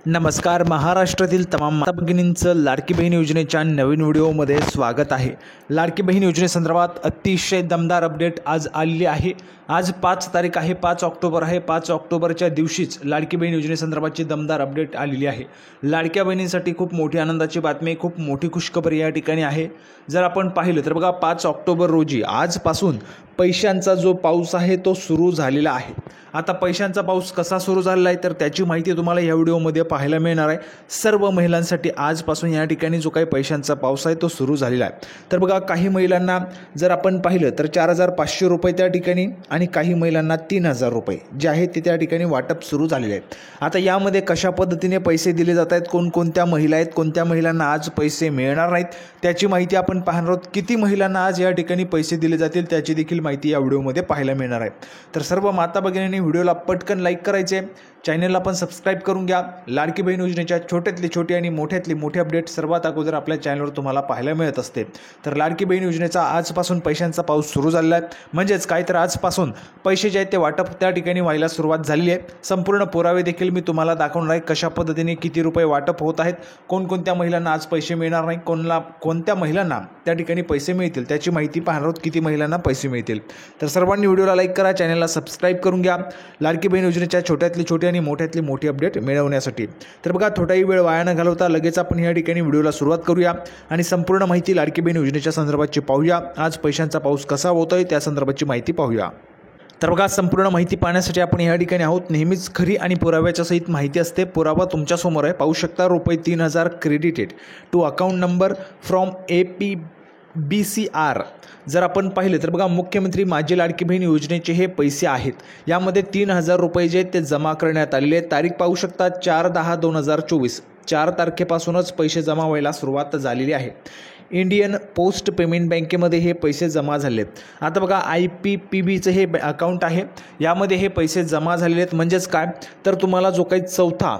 नमस्कार. महाराष्ट्रातील तमाम माता भगिनींचं लाडकी बहीण योजनेच्या नवीन व्हिडिओमध्ये स्वागत आहे. लाडकी बहीण योजनेसंदर्भात अतिशय दमदार अपडेट आज आलेली आहे. आज 5 तारीख आहे, 5 ऑक्टोबर आहे. 5 ऑक्टोबरच्या दिवशीच लाडकी बहीण योजनेसंदर्भातची दमदार अपडेट आलेली आहे. लाडक्या बहिणींसाठी खूप मोठी आनंदाची बातमी, खूप मोठी खुशखबरी या ठिकाणी आहे. जर आपण पाहिलं तर बघा, 5 ऑक्टोबर रोजी आजपासून पैशांचा जो पाऊस आहे तो सुरू झालेला आहे. आता पैशांचा पाऊस कसा सुरू झालेला आहे तर त्याची माहिती तुम्हाला या व्हिडिओमध्ये पाहायला मिळणार आहे. सर्व महिलांसाठी आजपासून या ठिकाणी जो काही पैशांचा पाऊस आहे तो सुरू झालेला आहे. तर बघा, काही महिलांना जर आपण पाहिलं तर 4,500 रुपये त्या ठिकाणी आणि काही महिलांना 3,000 रुपये जे आहे ते त्या ठिकाणी वाटप सुरू झालेले आहे. आता यामध्ये कशा पद्धतीने पैसे दिले जात आहेत, कोणकोणत्या महिला आहेत, कोणत्या महिलांना आज पैसे मिळणार नाहीत त्याची माहिती आपण पाहणार आहोत. किती महिलांना आज या ठिकाणी पैसे दिले जातील त्याची देखील माहिती या व्हिडिओमध्ये पाहायला मिळणार आहे. तर सर्व माता भगिनींनी व्हिडिओला पटकन लाईक करायचे, चॅनलला पण सबस्क्राईब करून घ्या. लाडकी बहीण योजनेच्या छोट्यातली छोटी आणि मोठ्यातली मोठी अपडेट सर्वात अगोदर आपल्या चॅनलवर तुम्हाला पाहायला मिळत असते. तर लाडकी बहीण योजनेचा आजपासून पैशांचा पाऊस सुरू झालेला आहे. म्हणजेच काय तर आजपासून पैसे जे आहेत ते वाटप त्या ठिकाणी व्हायला सुरुवात झालेली आहे. संपूर्ण पुरावे देखील मी तुम्हाला दाखवणार आहे, कशा पद्धतीने किती रुपये वाटप होत आहेत, कोणकोणत्या महिलांना आज पैसे मिळणार नाही, कोणत्या महिलांना त्या ठिकाणी पैसे मिळतील त्याची माहिती पाहणार आहोत, किती महिलांना पैसे मिळतील. तर सर्वांनी व्हिडिओला लाईक करा, चॅनलला सबस्क्राईब करून घ्या लाडकी बहीण योजनेच्या छोट्यातली छोटी आणि मोठ्यातली मोठी अपडेट मिळवण्यासाठी. तर बघा, थोडाही वेळ वाया न घालवता लगेच आपण या ठिकाणी व्हिडिओला सुरुवात करूया आणि संपूर्ण माहिती लाडकी बहीण योजनेच्या संदर्भाची पाहूया. आज पैशांचा पाऊस कसा होतोय त्या संदर्भाची माहिती पाहूया. तर बघा, संपूर्ण माहिती पाहण्यासाठी आपण या ठिकाणी आहोत. नेहमीच खरी आणि पुराव्याच्या सहित माहिती असते. पुरावा तुमच्यासमोर आहे, पाहू शकता. रुपये 3,000 credited to account number from APBCR. जर आपण पाहिलं तर बघा, मुख्यमंत्री माझी लाडकी बहीण योजनेचे हे पैसे आहेत. यामध्ये 3,000 रुपये जे ते जमा करण्यात आलेले आहेत. तारीख पाहू शकता 4/10/2024. 4 तारखेपासूनच पैसे जमा व्हायला सुरुवात झालेली आहे. इंडियन पोस्ट पेमेंट बँकेमध्ये हे पैसे जमा झाले. आता बघा, IPPBचं हे अकाउंट आहे, यामध्ये हे पैसे जमा झालेले आहेत. म्हणजेच काय तर तुम्हाला जो काही 4था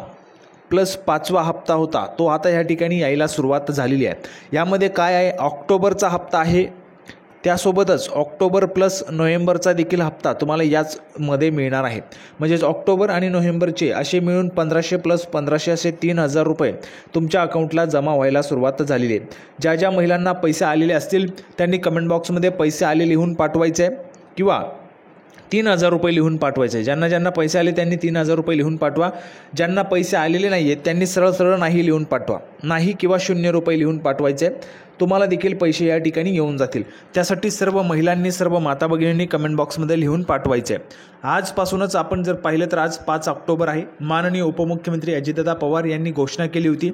प्लस 5वा हप्ता होता तो आता या ठिकाणी यायला सुरुवात झालेली आहे. यामध्ये काय आहे, ऑक्टोबरचा हप्ता आहे, त्यासोबतच ऑक्टोबर प्लस नोव्हेंबरचा देखील हप्ता तुम्हाला याचमध्ये मिळणार आहे. म्हणजेच ऑक्टोबर आणि नोव्हेंबरचे असे मिळून 1,500 प्लस 1,500 असे 3,000 रुपये तुमच्या अकाउंटला जमा व्हायला सुरुवात झालेली आहे. ज्या ज्या महिलांना पैसे आलेले असतील त्यांनी कमेंट बॉक्समध्ये पैसे आले लिहून पाठवायचे आहे किंवा 3,000 रुपये लिहून पाठवायचे. ज्यांना ज्यांना पैसे आले त्यांनी 3,000 रुपये लिहून पाठवा. ज्यांना पैसे आलेले नाही आहेत त्यांनी सरळ सरळ नाही लिहून पाठवा. नाही किंवा 0 रुपये लिहून पाठवायचे. तुम्हाला देखील पैसे या ठिकाणी येऊन जातील. त्यासाठी सर्व महिलांनी, सर्व माता भगिनींनी कमेंट बॉक्समध्ये लिहून पाठवायचे. आजपासूनच आपण जर पाहिलं तर आज 5 ऑक्टोबर आहे. माननीय उपमुख्यमंत्री अजितदादा पवार यांनी घोषणा केली होती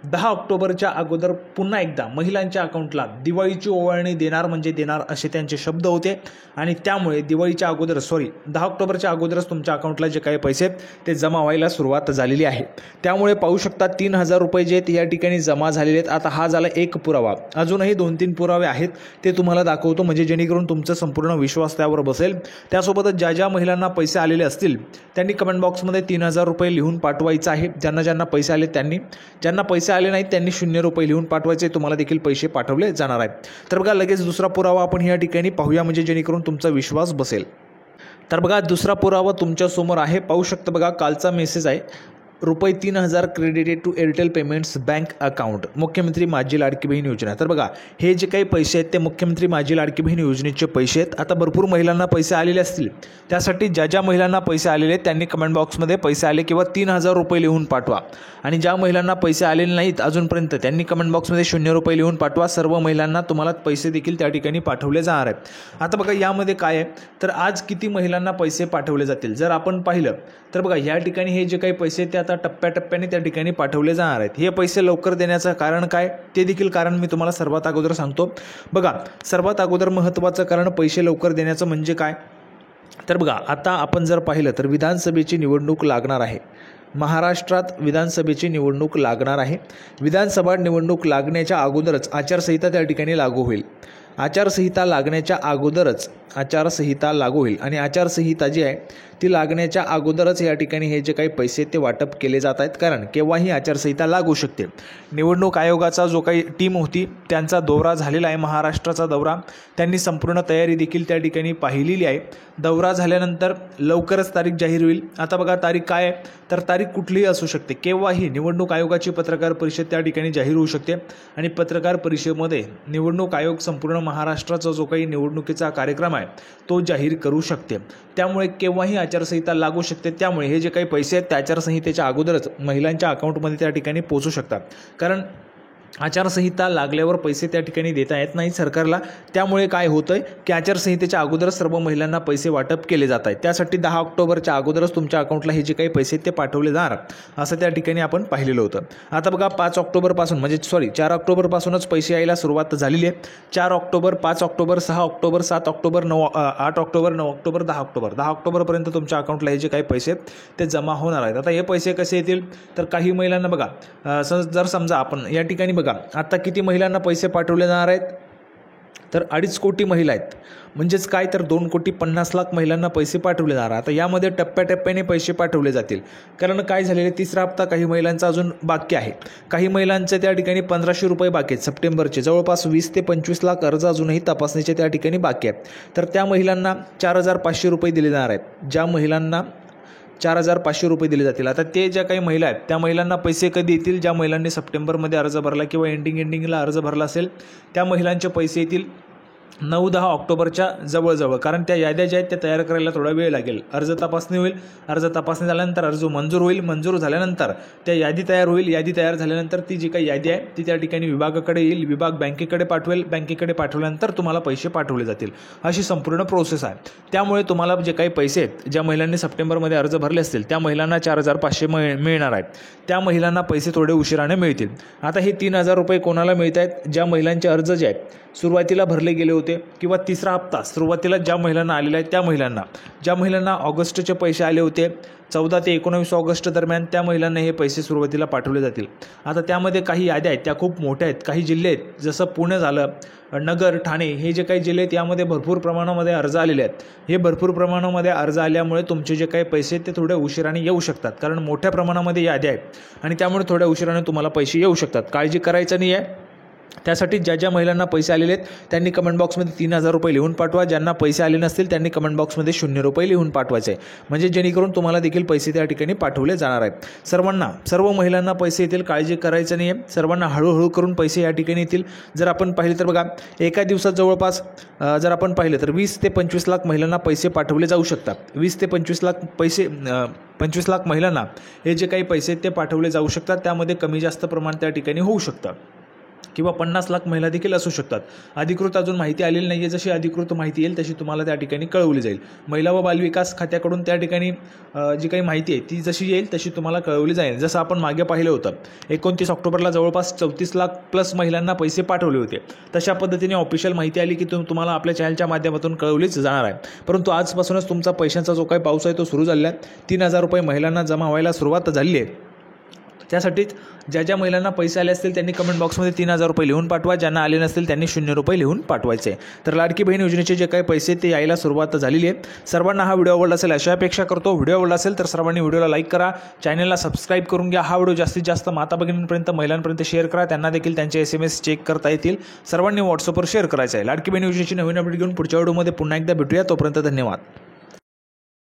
10 ऑक्टोबरच्या अगोदर पुन्हा एकदा महिलांच्या अकाउंटला दिवाळीची ओवाळणी देणार म्हणजे देणार असे त्यांचे शब्द होते. आणि त्यामुळे दिवाळीच्या अगोदर 10 ऑक्टोबरच्या अगोदरच तुमच्या अकाउंटला जे काही पैसे ते जमा व्हायला सुरुवात झालेली आहे. त्यामुळे पाहू शकता 3,000 रुपये जे या ठिकाणी जमा झालेले आहेत. आता हा झाला एक पुरावा. अजूनही 2-3 पुरावे आहेत, ते तुम्हाला दाखवतो म्हणजे जेणेकरून तुमचा संपूर्ण विश्वास त्यावर बसेल. त्यासोबतच ज्या ज्या महिलांना पैसे आलेले असतील त्यांनी कमेंट बॉक्समध्ये 3,000 रुपये लिहून पाठवायचं आहे. ज्यांना ज्यांना पैसे आले त्यांनी, ज्यांना पैसे आले नाहीत त्यांनी 0 रुपये लिहून पाठवायचे. तुम्हाला देखील पैसे पाठवले जाणार आहेत. तर बघा, लगेच दुसरा पुरावा आपण या ठिकाणी पाहूया म्हणजे जेणेकरून तुमचा विश्वास बसेल. तर बघा, दुसरा पुरावा तुमच्यासमोर आहे. पाहू शकता बघा, कालचा मेसेज आहे. रुपये 3,000 credited to Airtel payments bank account, मुख्यमंत्री माझी लाडकी बहीण योजना. तर बघा, हे जे काही पैसे आहेत ते मुख्यमंत्री माझी लाडकी बहीण योजनेचे पैसे आहेत. आता भरपूर महिलांना पैसे आलेले असतील, त्यासाठी ज्या ज्या महिलांना पैसे आलेले आहेत त्यांनी कमेंट बॉक्समध्ये पैसे आले किंवा 3,000 रुपये लिहून पाठवा. आणि ज्या महिलांना पैसे आलेले नाहीत अजूनपर्यंत त्यांनी कमेंट बॉक्समध्ये 0 रुपये लिहून पाठवा. सर्व महिलांना तुम्हाला पैसे देखील त्या ठिकाणी पाठवले जाणार आहेत. आता बघा, यामध्ये काय आहे तर आज किती महिलांना पैसे पाठवले जातील जर आपण पाहिलं तर बघा, या ठिकाणी हे जे काही पैसे ते आता टप्प्याटप्प्याने त्या ठिकाणी पाठवले जाणार आहेत. हे पैसे लवकर देण्याचं कारण काय ते देखील कारण मी तुम्हाला सर्वात अगोदर सांगतो. बघा, सर्वात अगोदर महत्त्वाचं कारण पैसे लवकर देण्याचं म्हणजे काय तर बघा, आता आपण जर पाहिलं तर विधानसभेची निवडणूक लागणार आहे. महाराष्ट्रात विधानसभेची निवडणूक लागणार आहे. विधानसभा निवडणूक लागण्याच्या अगोदरच आचारसंहिता त्या ठिकाणी लागू होईल. आचारसंहिता लागण्याच्या अगोदरच आचारसंहिता लागू होईल आणि आचारसंहिता जी आहे ती लागण्याच्या अगोदरच या ठिकाणी हे जे काही पैसे ते वाटप केले जात आहेत, कारण केव्हाही आचारसंहिता लागू शकते. निवडणूक आयोगाचा जो काही टीम होती त्यांचा दौरा झालेला आहे, महाराष्ट्राचा दौरा. त्यांनी संपूर्ण तयारी देखील त्या ठिकाणी पाहिलेली आहे. दौरा झाल्यानंतर लवकरच तारीख जाहीर होईल. आता बघा तारीख काय आहे, तर तारीख कुठलीही असू शकते. केव्हाही निवडणूक आयोगाची पत्रकार परिषद त्या ठिकाणी जाहीर होऊ शकते आणि पत्रकार परिषदेमध्ये निवडणूक आयोग संपूर्ण महाराष्ट्राचा जो काही निवडणुकीचा कार्यक्रम आहे तो जाहीर करू शकते. त्यामुळे केव्हाही आचारसंहिता लागू शकते. त्यामुळे हे जे काही पैसे आहेत त्या आचारसंहितेच्या अगोदरच महिलांच्या अकाउंटमध्ये त्या ठिकाणी पोहोचू शकतात, कारण आचारसंहिता लागल्यावर पैसे त्या ठिकाणी देता येत नाही सरकारला. त्यामुळे काय होतं आहे की आचारसंहितेच्या अगोदरच सर्व महिलांना पैसे वाटप केले जात आहेत. त्यासाठी 10 ऑक्टोबरच्या अगोदरच तुमच्या अकाउंटला हे जे काही पैसे ते पाठवले जाणार असं त्या ठिकाणी आपण पाहिलेलं होतं. आता बघा 5 ऑक्टोबरपासून 4 ऑक्टोबरपासूनच पैसे यायला सुरुवात झालेली आहे. 4 October, 5 October, 6 October, 7 October, 8 October, 9 October, 10 October. 10 ऑक्टोबरपर्यंत तुमच्या अकाउंटला हे जे काही पैसे ते जमा होणार आहेत. आता हे पैसे कसे येतील, तर काही महिलांना बघा जर समजा आपण या ठिकाणी बघा आता किती महिलांना पैसे पाठवले जाणार आहेत, तर 2.5 कोटी महिला आहेत. म्हणजेच काय, तर 2,50,00,000 महिलांना पैसे पाठवले जाणार. आता यामध्ये टप्प्याटप्प्याने पैसे पाठवले जातील, कारण काय झालेले 3रा हप्ता काही महिलांचा अजून बाकी आहे. काही महिलांचे त्या ठिकाणी 1,500 रुपये बाकी आहेत सप्टेंबरचे. जवळपास 20 ते 25 लाख अर्ज अजूनही तपासणीचे त्या ठिकाणी बाकी आहेत. तर त्या महिलांना 4,500 रुपये दिले जाणार आहेत. ज्या महिलांना 4,500 रुपये दिले जातील. आता ते ज्या काही महिला आहेत त्या महिलांना पैसे कधी येतील, ज्या महिलांनी सप्टेंबरमध्ये अर्ज भरला किंवा एंडिंगला अर्ज भरला असेल त्या महिलांचे पैसे येतील 9-10 ऑक्टोबरच्या जवळजवळ, कारण त्या याद्या ज्या आहेत त्या तयार करायला थोडा वेळ लागेल. अर्ज तपासणी होईल, अर्ज तपासणी झाल्यानंतर अर्ज मंजूर होईल, मंजूर झाल्यानंतर त्या यादी तयार होईल, यादी तयार झाल्यानंतर ती जी काही यादी आहे ती त्या ठिकाणी विभागाकडे येईल, विभाग बँकेकडे पाठवेल, बँकेकडे पाठवल्यानंतर तुम्हाला पैसे पाठवले जातील. अशी संपूर्ण प्रोसेस आहे. त्यामुळे तुम्हाला जे काही पैसे आहेत, ज्या महिलांनी सप्टेंबरमध्ये अर्ज भरले असतील त्या महिलांना 4,500 मिळणार आहेत. त्या महिलांना पैसे थोडे उशिराने मिळतील. आता हे 3,000 रुपये कोणाला मिळत आहेत, ज्या महिलांचे अर्ज जे आहेत सुरुवातीला भरले गेले होते किंवा 3रा हप्ता सुरुवातीला ज्या महिलांना आलेला आहे त्या महिलांना, ज्या महिलांना ऑगस्टचे पैसे आले होते 14 ते 19 ऑगस्ट दरम्यान, त्या महिलांना हे पैसे सुरुवातीला पाठवले जातील. आता त्यामध्ये काही याद्या आहेत त्या खूप मोठ्या आहेत. काही जिल्हे आहेत जसं पुणे झालं, नगर, ठाणे हे जे काही जिल्हे आहेत यामध्ये भरपूर प्रमाणामध्ये अर्ज आलेले आहेत. हे भरपूर प्रमाणामध्ये अर्ज आल्यामुळे तुमचे जे काही पैसे ते थोड्या उशिराने येऊ शकतात, कारण मोठ्या प्रमाणामध्ये याद्या आहेत आणि त्यामुळे थोड्या उशिराने तुम्हाला पैसे येऊ शकतात. काळजी करायचं नाही आहे. त्यासाठी ज्या महिलांना पैसे आलेले आहेत त्यांनी कमेंट बॉक्समध्ये 3,000 रुपये लिहून पाठवा. ज्यांना पैसे आले नसतील त्यांनी कमेंट बॉक्समध्ये 0 रुपये लिहून पाठवायचे आहे, म्हणजे जेणेकरून तुम्हाला देखील पैसे त्या ठिकाणी पाठवले जाणार आहेत. सर्व महिलांना पैसे येतील, काळजी करायचं नाही आहे. सर्वांना हळूहळू करून पैसे या ठिकाणी येतील. जर आपण पाहिलं तर बघा एका दिवसात जवळपास जर आपण पाहिलं तर 20 ते 25 लाख महिलांना पैसे पाठवले जाऊ शकतात. 20 ते 25 लाख महिलांना हे जे काही पैसे ते पाठवले जाऊ शकतात. त्यामध्ये कमी जास्त प्रमाण त्या ठिकाणी होऊ शकतं किंवा 50 लाख महिला देखील असू शकतात. अधिकृत अजून माहिती आलेली नाही आहे. जशी अधिकृत माहिती येईल तशी तुम्हाला त्या ठिकाणी कळवली जाईल. महिला व बालविकास खात्याकडून त्या ठिकाणी जी काही माहिती आहे ती जशी येईल तशी तुम्हाला कळवली जाईल. जसं आपण मागे पाहिलं होतं 29 ऑक्टोबरला जवळपास 34 लाख प्लस महिलांना पैसे पाठवले होते. तशा पद्धतीने ऑफिशियल माहिती आली की तुम्हाला आपल्या चॅनलच्या माध्यमातून कळवलीच जाणार आहे. परंतु आजपासूनच तुमचा पैशांचा जो काही पाऊस आहे तो सुरू झालेला आहे. 3,000 रुपये महिलांना जमा व्हायला सुरुवात झाली आहे. त्यासाठीच ज्या महिलांना पैसे आले असतील त्यांनी कमेंट बॉक्समध्ये 3,000 रुपये लिहून पाठवा. ज्यांना आले नसतील त्यांनी 0 रुपये लिहून पाठवायचे. तर लाडकी बहीण योजनेचे जे काही पैसे ते यायला सुरुवात झालेली आहे. सर्वांना हा व्हिडिओ आवडला असेल अशा अपेक्षा करतो. व्हिडिओ आवडला असेल तर सर्वांनी व्हिडिओला लाईक करा, चॅनलला सबस्क्राईब करून घ्या. हा व्हिडिओ जास्तीत जास्त माता भगिनींपर्यंत, महिलांपर्यंत शेअर करा. त्यांना देखील त्यांचे SMS चेक करता येतील. सर्वांनी व्हॉट्सअपवर शेअर करायचं आहे. लाडकी बहीण योजनेची नवीन अपडेट घेऊन पुढच्या व्हिडिओमध्ये पुन्हा एकदा भेटूया. तोपर्यंत धन्यवाद.